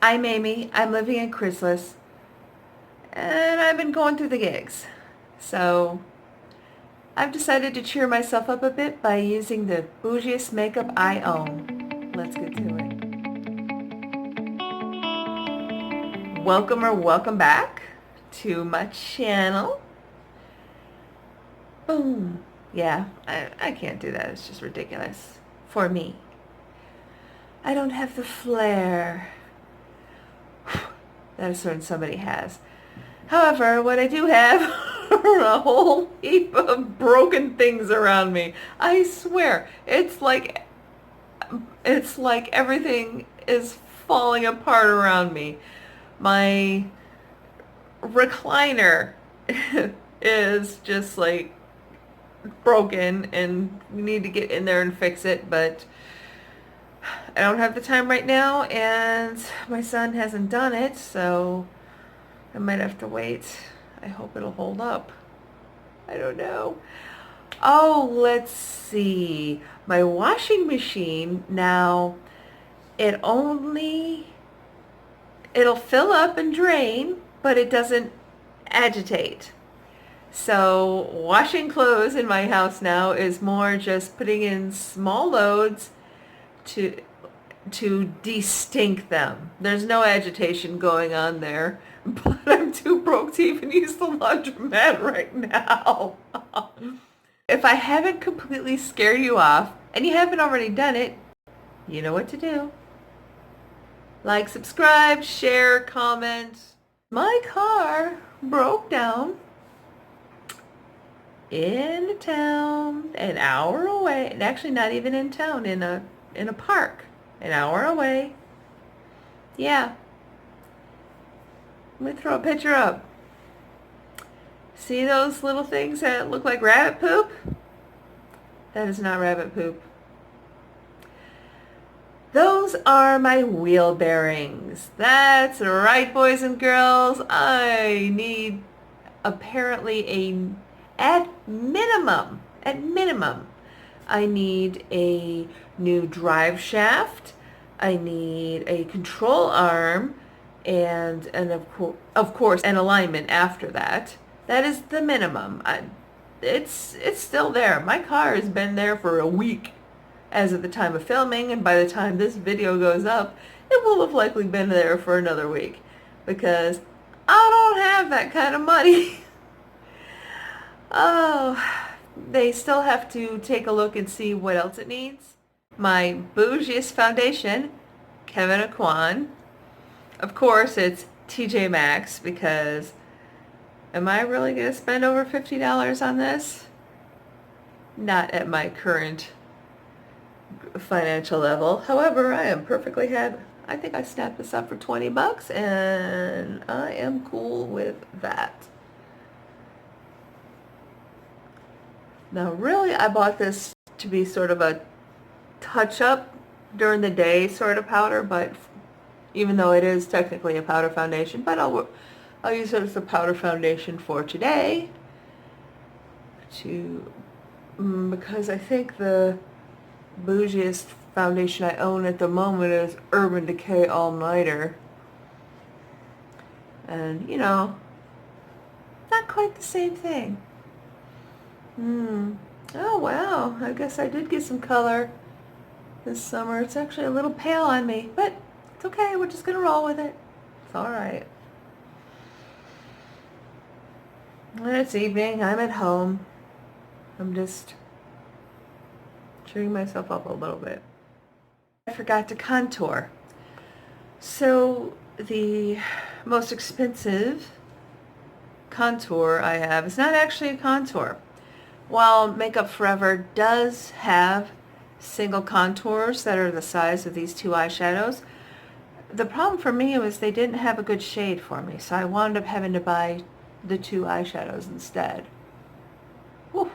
I'm Amy. I'm living in Chrysalis, and I've been going through the gigs. So I've decided to cheer myself up a bit by using the bougiest makeup I own. Let's get to it. Welcome back to my channel. Boom. Yeah, I can't do that. It's just ridiculous for me. I don't have the flair that a certain somebody has. However, what I do have are a whole heap of broken things around me. I swear, it's like everything is falling apart around me. My recliner is just like broken and we need to get in there and fix it, but I don't have the time right now and my son hasn't done it, so I might have to wait. I hope it'll hold up. I don't know. Oh, let's see. My washing machine now, it'll fill up and drain, but it doesn't agitate. So washing clothes in my house now is more just putting in small loads to de-stink them. There's no agitation going on there, but I'm too broke to even use the laundromat right now. If I haven't completely scared you off, and you haven't already done it, you know what to do. Like, subscribe, share, comment. My car broke down in a town an hour away, and actually not even in town, in a park an hour away. Yeah. Let me throw a picture up. See those little things that look like rabbit poop? That is not rabbit poop. Those are my wheel bearings. That's right, boys and girls. I need apparently at minimum, I need a new drive shaft. I need a control arm and of course an alignment after that. That is the minimum. It's still there. My car has been there for a week as of the time of filming, and by the time this video goes up, it will have likely been there for another week because I don't have that kind of money. Oh, they still have to take a look and see what else it needs. My bougiest foundation, Kevin Aquan. Of course, it's TJ Maxx because am I really going to spend over $50 on this? Not at my current financial level. However, I am perfectly happy. I think I snapped this up for 20 bucks and I am cool with that. Now really, I bought this to be sort of a touch-up during the day sort of powder, but even though it is technically a powder foundation, but I'll use it as a powder foundation for today because I think the bougiest foundation I own at the moment is Urban Decay All Nighter, and you know, not quite the same thing. Oh wow, I guess I did get some color this summer. It's actually a little pale on me, but it's okay. We're just gonna roll with it. It's alright. It's evening. I'm at home. I'm just cheering myself up a little bit. I forgot to contour. So the most expensive contour I have is not actually a contour. While Makeup Forever does have single contours that are the size of these two eyeshadows, the problem for me was they didn't have a good shade for me, so I wound up having to buy the two eyeshadows instead. Whew.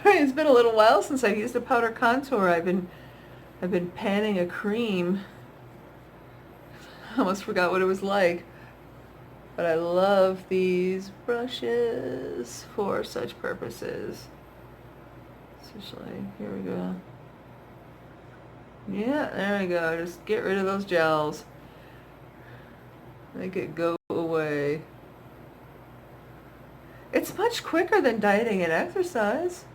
It's been a little while since I've used a powder contour. I've been panning a cream. I almost forgot what it was like. But I love these brushes for such purposes. Especially, here we go. Yeah, there we go. Just get rid of those gels. Make it go away. It's much quicker than dieting and exercise.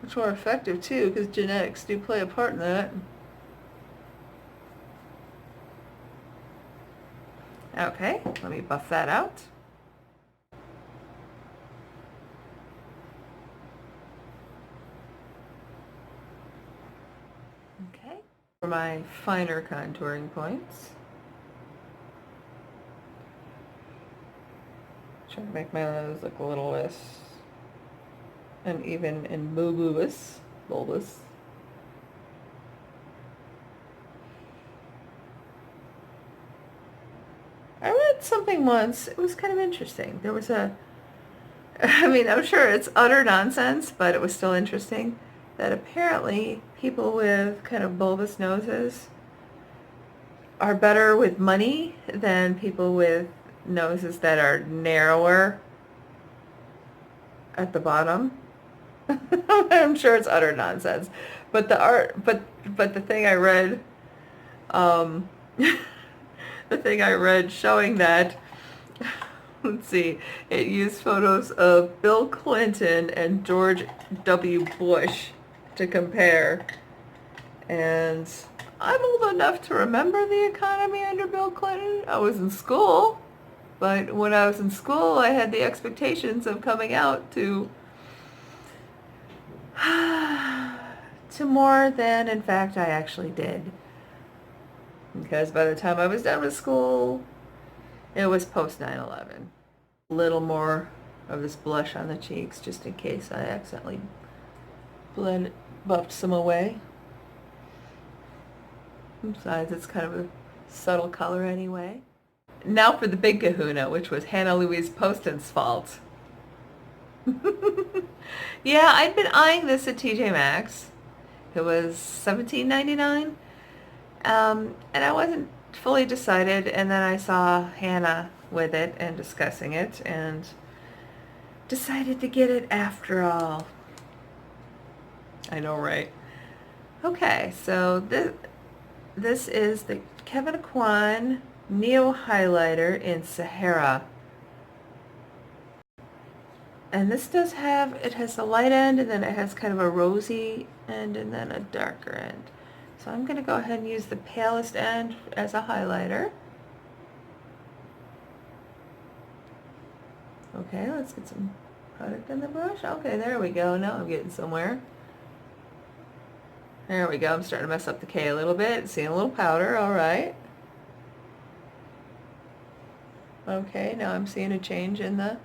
Much more effective too, because genetics do play a part in that. Okay, let me buff that out. Okay, for my finer contouring points. Trying to make my nose look a little less uneven and bulbous. I read something once, it was kind of interesting. There was a, I mean, I'm sure it's utter nonsense, but it was still interesting that apparently people with kind of bulbous noses are better with money than people with noses that are narrower at the bottom. I'm sure it's utter nonsense, but the thing I read, um, the thing I read showing that, let's see, it used photos of Bill Clinton and George W. Bush to compare, and I'm old enough to remember the economy under Bill Clinton. I was in school, but when I was in school, I had the expectations of coming out to more than, in fact, I actually did. Because by the time I was done with school, it was post 9/11. A little more of this blush on the cheeks, just in case I accidentally buffed some away. Besides, it's kind of a subtle color anyway. Now for the big kahuna, which was Hannah Louise Poston's fault. Yeah, I'd been eyeing this at TJ Maxx. It was $17.99. And I wasn't fully decided, and then I saw Hannah with it and discussing it, and decided to get it after all. I know, right? Okay, so this is the Kevyn Aucoin Neo Highlighter in Sahara. And this does have, it has a light end, and then it has kind of a rosy end, and then a darker end. So I'm going to go ahead and use the palest end as a highlighter. Okay, let's get some product in the brush. Okay, there we go. Now I'm getting somewhere. There we go. I'm starting to mess up the K a little bit. Seeing a little powder. All right. Okay, now I'm seeing a change in the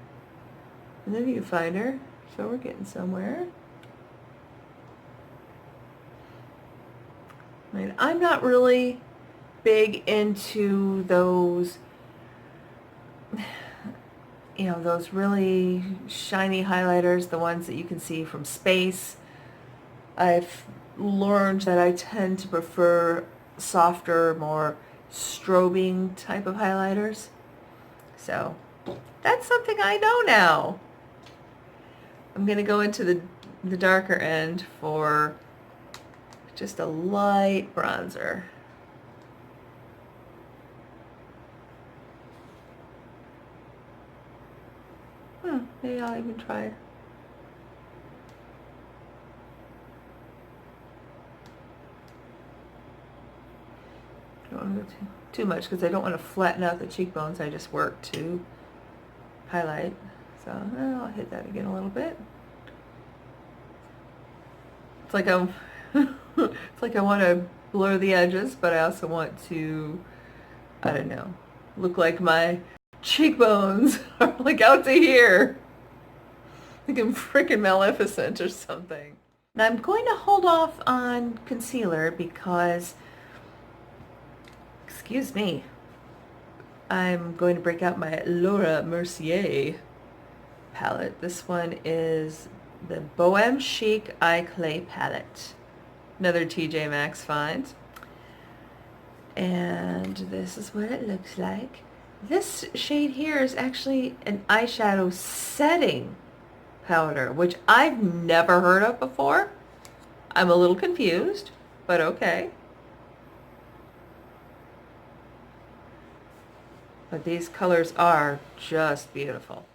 viewfinder. So we're getting somewhere. I mean, I'm not really big into those, you know, those really shiny highlighters, the ones that you can see from space. I've learned that I tend to prefer softer, more strobing type of highlighters. So that's something I know now. I'm going to go into the darker end for just a light bronzer. Maybe I'll even try. I don't want to go too much because I don't want to flatten out the cheekbones. I just work to highlight. So I'll hit that again a little bit. It's like it's like I want to blur the edges, but I also want to, I don't know, look like my cheekbones are like out to here. Like I'm freaking Maleficent or something. Now I'm going to hold off on concealer because, excuse me, I'm going to break out my Laura Mercier palette. This one is the Bohème Chic Eye Clay Palette. Another TJ Maxx find. And this is what it looks like. This shade here is actually an eyeshadow setting powder, which I've never heard of before. I'm a little confused. but okay. But these colors are just beautiful.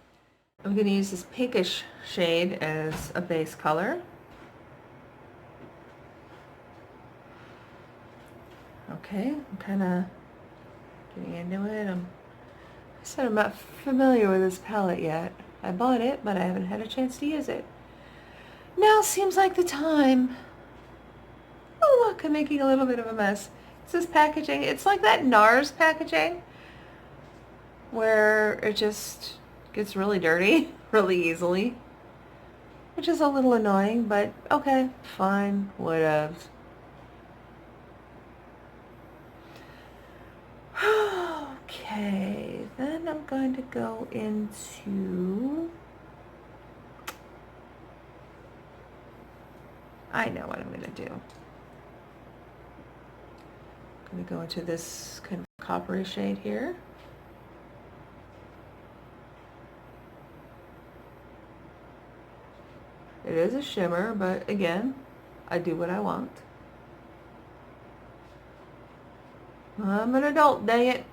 I'm going to use this pinkish shade as a base color. Okay, I'm kind of getting into it. I said I'm not familiar with this palette yet. I bought it, but I haven't had a chance to use it. Now seems like the time. Oh look, I'm making a little bit of a mess. It's this packaging. It's like that NARS packaging where it just gets really dirty really easily, which is a little annoying, but okay, fine, whatevs. Okay, then I'm going to go into, I know what I'm going to do. I'm going to go into this kind of coppery shade here. It is a shimmer, but again, I do what I want. I'm an adult, dang it.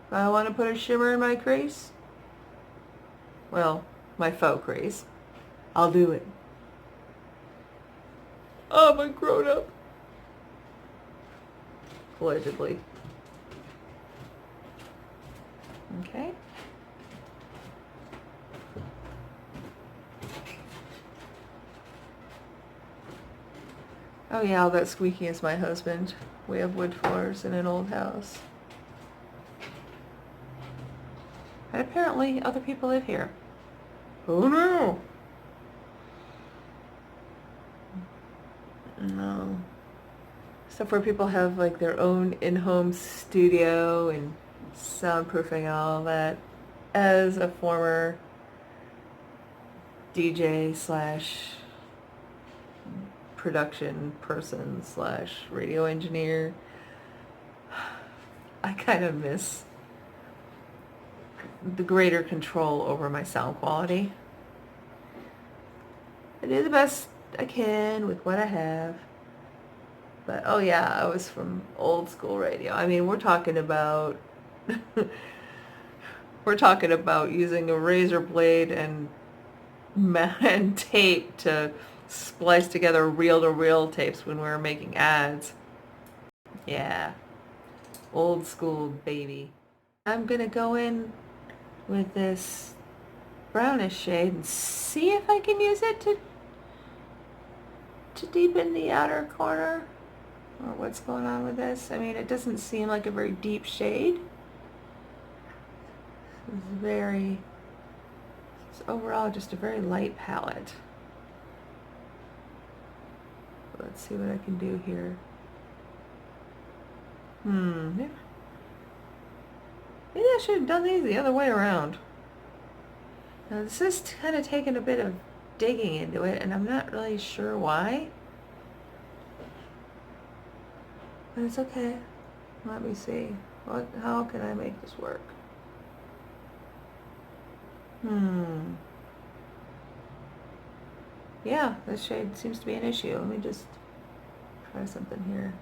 If I want to put a shimmer in my crease, well, my faux crease, I'll do it. Oh, I'm a grown up. Allegedly. Okay. Oh yeah, all that squeaking is my husband. We have wood floors in an old house. And apparently other people live here. Oh no! No. Stuff where people have like their own in-home studio and soundproofing and all that. As a former DJ slash production person slash radio engineer, I kind of miss the greater control over my sound quality. I do the best I can with what I have. But oh yeah, I was from old school radio. I mean, we're talking about using a razor blade and tape to splice together reel-to-reel tapes when we were making ads. Yeah, old school, baby. I'm gonna go in with this brownish shade and see if I can use it to deepen the outer corner, or what's going on with this. I mean, it doesn't seem like a very deep shade. It's overall just a very light palette. Let's see what I can do here. Maybe I should have done these the other way around. Now this is kind of taking a bit of digging into it, and I'm not really sure why. But it's okay. Let me see. How can I make this work? Yeah, this shade seems to be an issue. Let me just try something here.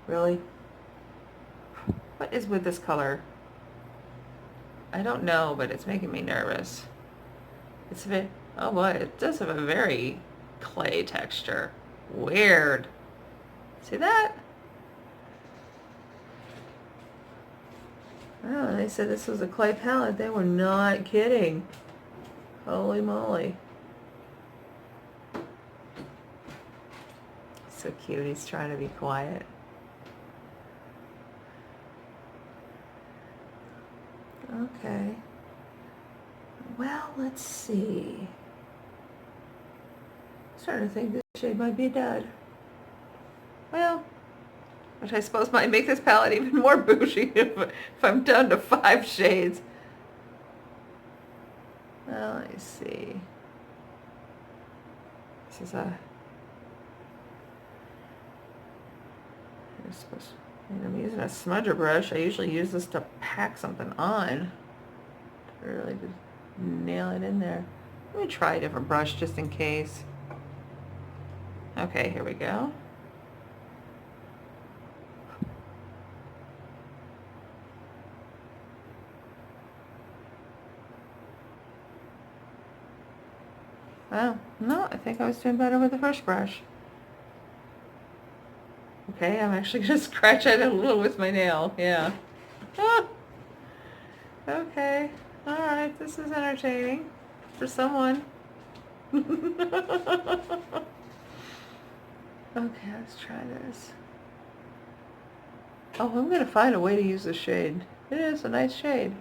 Really? What is with this color? I don't know, but it's making me nervous. It's a bit, oh boy, it does have a very clay texture. Weird. See that? Oh, they said this was a clay palette. They were not kidding. Holy moly. So cute. He's trying to be quiet. Okay. Well, let's see. I'm starting to think this shade might be dead. Well, which I suppose might make this palette even more bougie if I'm down to 5 shades. Well, let me see. This is a... I'm using a smudger brush. I usually use this to pack something on. To really just nail it in there. Let me try a different brush just in case. Okay, here we go. think I was doing better with the first brush. Okay, I'm actually going to scratch at it a little with my nail. Yeah. Ah, okay. Alright, this is entertaining. For someone. Okay, let's try this. Oh, I'm going to find a way to use this shade. It is a nice shade.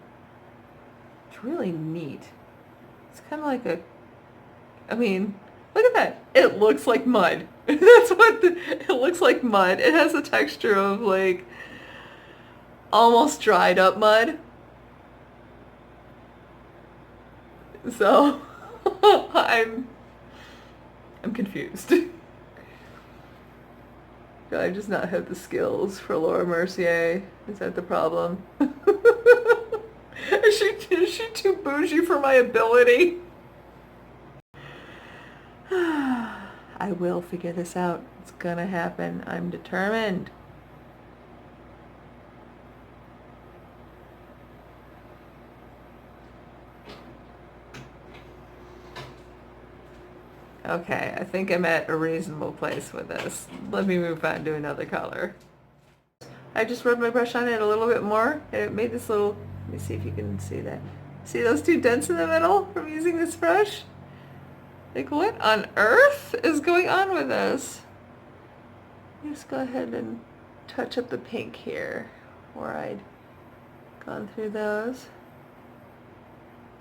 It's really neat. It's kind of like a... I mean, look at that. It looks like mud. That's what it looks like mud. It has a texture of like almost dried up mud. So I'm confused. Do I just not have the skills for Laura Mercier? Is that the problem? Is she too bougie for my ability? I will figure this out. It's gonna happen. I'm determined. Okay, I think I'm at a reasonable place with this. Let me move on to another color. I just rubbed my brush on it a little bit more and it made this little, let me see if you can see that. See those two dents in the middle from using this brush? Like what on earth is going on with this? Let's go ahead and touch up the pink here where I'd gone through those.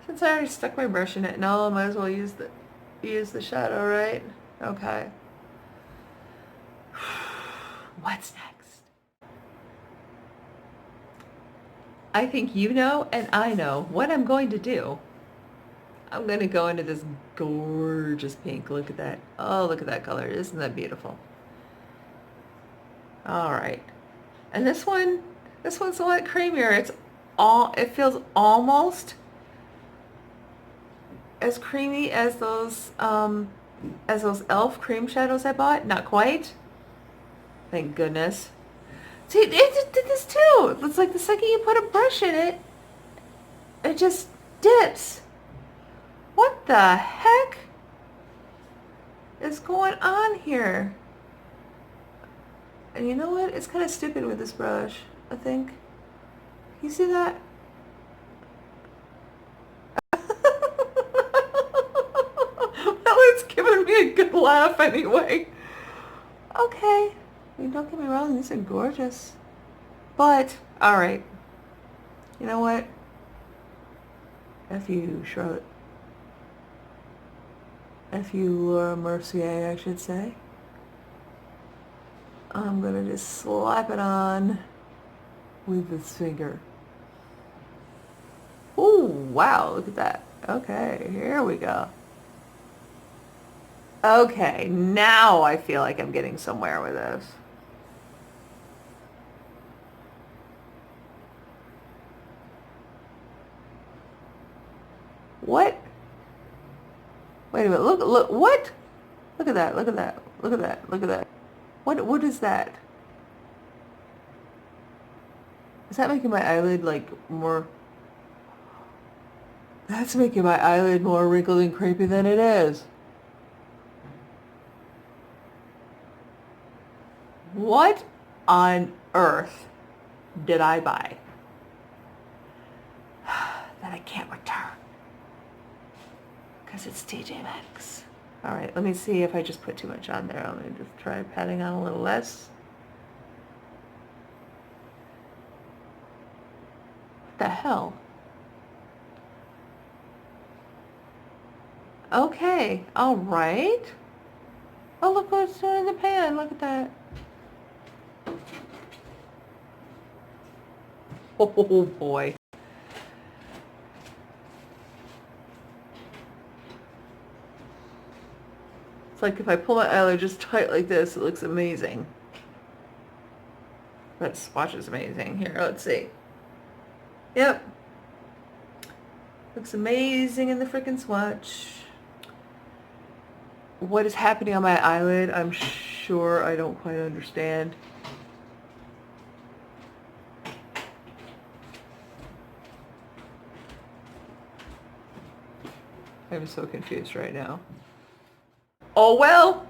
Since I already stuck my brush in it, no, I might as well use the shadow, right? Okay. What's next? I think you know and I know what I'm going to do. I'm going to go into this gorgeous pink. Look at that. Oh, look at that color. Isn't that beautiful? All right. And this one's a lot creamier. It feels almost as creamy as those e.l.f. cream shadows I bought. Not quite. Thank goodness. See, it did this too. It's like the second you put a brush in it, it just dips. What the heck is going on here? And you know what? It's kind of stupid with this brush, I think. You see that? Well, it's giving me a good laugh anyway. Okay. I mean, don't get me wrong, these are gorgeous. But, alright. You know what? F you, Charlotte. F you, Laura Mercier, I should say. I'm gonna just slap it on with this finger. Ooh, wow, look at that. Okay, here we go. Okay, now I feel like I'm getting somewhere with this. What? Wait a minute, look, what? Look at that, look at that, look at that, look at that. What is that? Is that making my eyelid like more... That's making my eyelid more wrinkled and crepey than it is. What on earth did I buy that I can't return? Because it's TJ Maxx. Alright, let me see if I just put too much on there. Let me just try patting on a little less. What the hell? Okay, alright. Oh, look what's doing in the pan. Look at that. Oh boy. It's like if I pull my eyelid just tight like this, it looks amazing. That swatch is amazing. Here, let's see. Yep. Looks amazing in the frickin' swatch. What is happening on my eyelid, I'm sure I don't quite understand. I'm so confused right now. Oh well,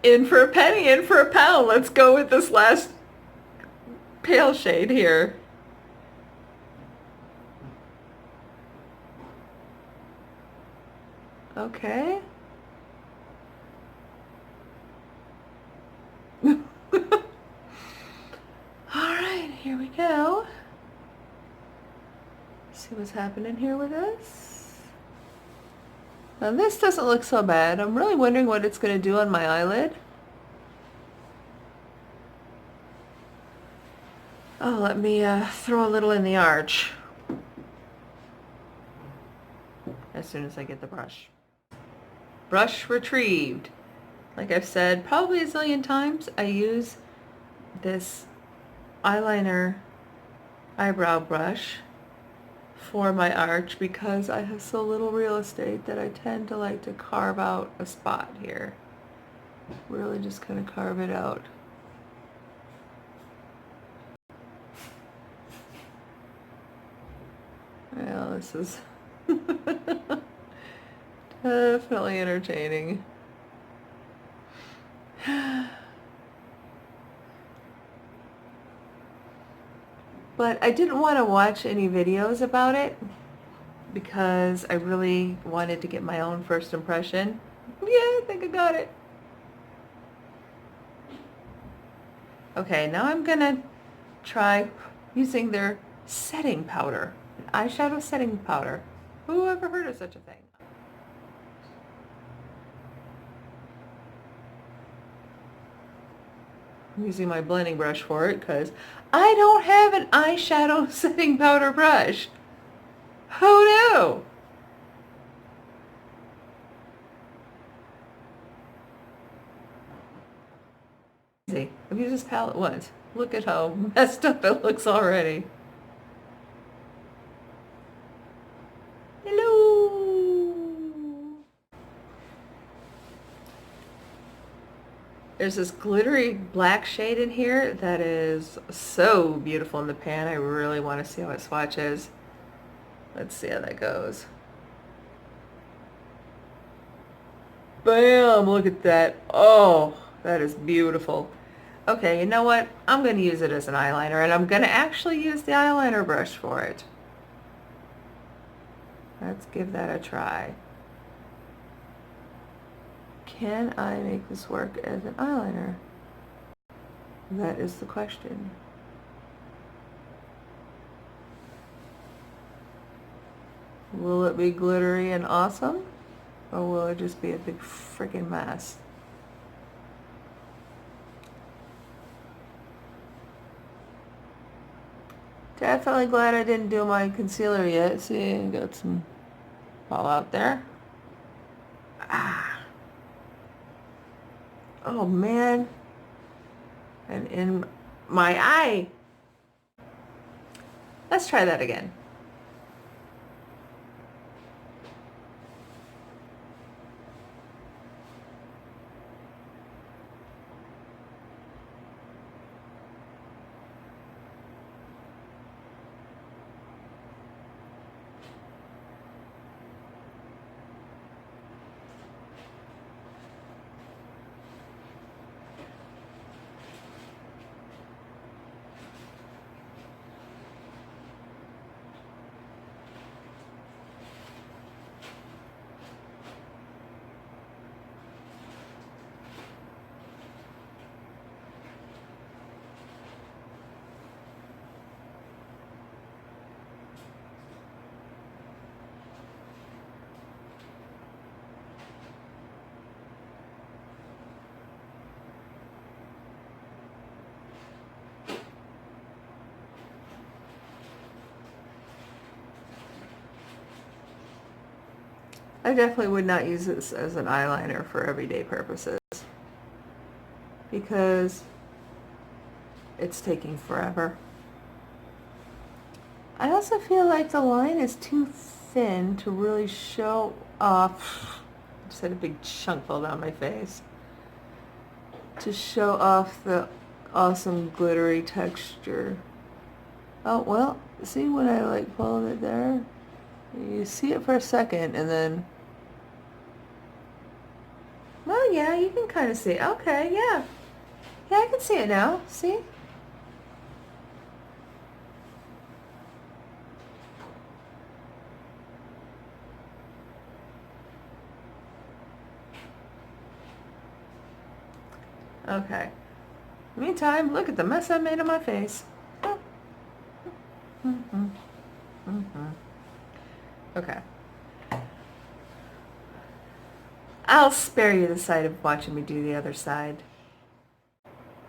in for a penny, in for a pound. Let's go with this last pale shade here. Okay. All right, here we go. See what's happening here with this. Now this doesn't look so bad. I'm really wondering what it's going to do on my eyelid. Oh, let me throw a little in the arch as soon as I get the brush. Brush retrieved. Like I've said probably a zillion times, I use this eyeliner eyebrow brush for my arch because I have so little real estate that I tend to like to carve out a spot here. Really just kind of carve it out. Well, this is definitely entertaining. But I didn't want to watch any videos about it because I really wanted to get my own first impression. Yeah, I think I got it. Okay, now I'm gonna try using their setting powder, eyeshadow setting powder. Who ever heard of such a thing? I'm using my blending brush for it because I don't have an eyeshadow setting powder brush. Who knew? I've used this palette once. Look at how messed up it looks already. Hello. There's this glittery black shade in here that is so beautiful in the pan. I really want to see how it swatches. Let's see how that goes. Bam! Look at that. Oh, that is beautiful. Okay, you know what? I'm going to use it as an eyeliner, and I'm going to actually use the eyeliner brush for it. Let's give that a try. Can I make this work as an eyeliner? That is the question. Will it be glittery and awesome? Or will it just be a big freaking mess? Definitely glad I didn't do my concealer yet. See, I got some fallout there. Ah. Oh man. And in my eye. Let's try that again. I definitely would not use this as an eyeliner for everyday purposes because it's taking forever. I also feel like the line is too thin to really show off. I just had a big chunk fall down my face. To show off the awesome glittery texture. Oh, well, see when I like pulled it there? You see it for a second and then... yeah, you can kind of see. Okay, yeah. Yeah, I can see it now. See? Okay. Meantime, look at the mess I made on my face. Okay. I'll spare you the sight of watching me do the other side.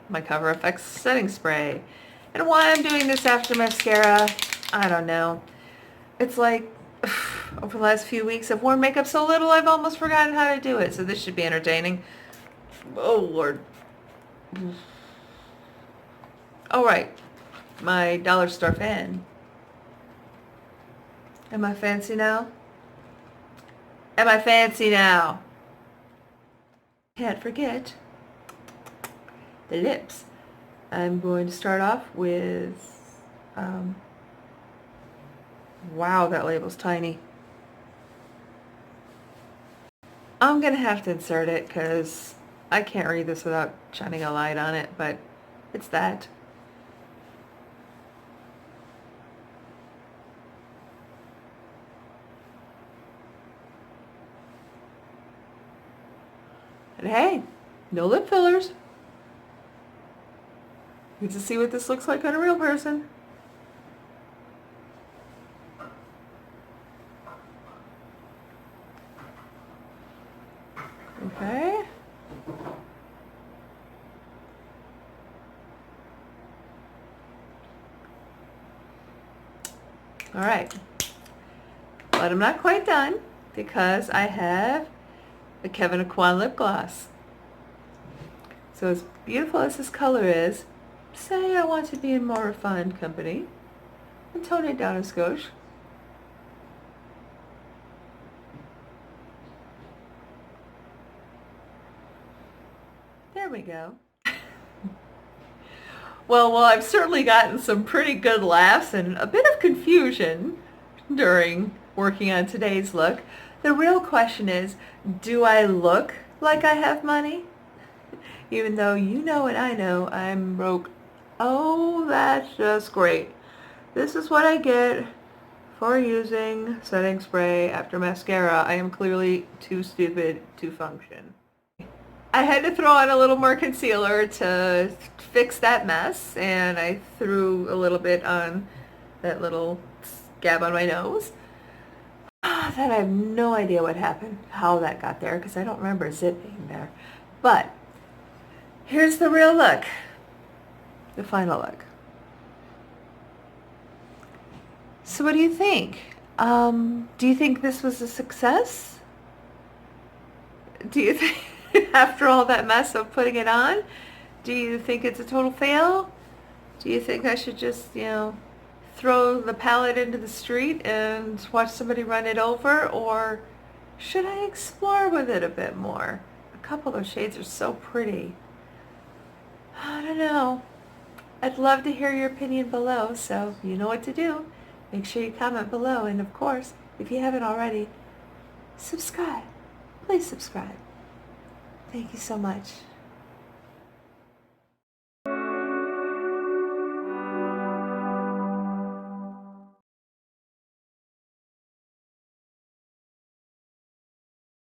My Cover FX setting spray. And why I'm doing this after mascara, I don't know. It's like, over the last few weeks, I've worn makeup so little I've almost forgotten how to do it. So this should be entertaining. Oh, Lord. Oh, right. My dollar store fan. Am I fancy now? Am I fancy now? Can't forget the lips. I'm going to start off with, wow, that label's tiny. I'm going to have to insert it because I can't read this without shining a light on it, but it's that. And hey, no lip fillers. You get to see what this looks like on a real person. Okay. All right. But I'm not quite done because I have the Kevyn Aucoin lip gloss. So as beautiful as this color is, say I want to be in more refined company and tone it down a skosh. There we go. Well, I've certainly gotten some pretty good laughs and a bit of confusion during working on today's look. The real question is, do I look like I have money? Even though you know and I know I'm broke. Oh, that's just great. This is what I get for using setting spray after mascara. I am clearly too stupid to function. I had to throw on a little more concealer to fix that mess, and I threw a little bit on that little scab on my nose. Then I have no idea what happened, how that got there, because I don't remember a zit being there. But here's the real look, the final look. So what do you think? Do you think this was a success? Do you think, after all that mess of putting it on, do you think it's a total fail? Do you think I should just, throw the palette into the street and watch somebody run it over? Or should I explore with it a bit more? A couple of shades are so pretty. I don't know. I'd love to hear your opinion below, so you know what to do. Make sure you comment below, and of course, if you haven't already, subscribe. Please subscribe. Thank you so much.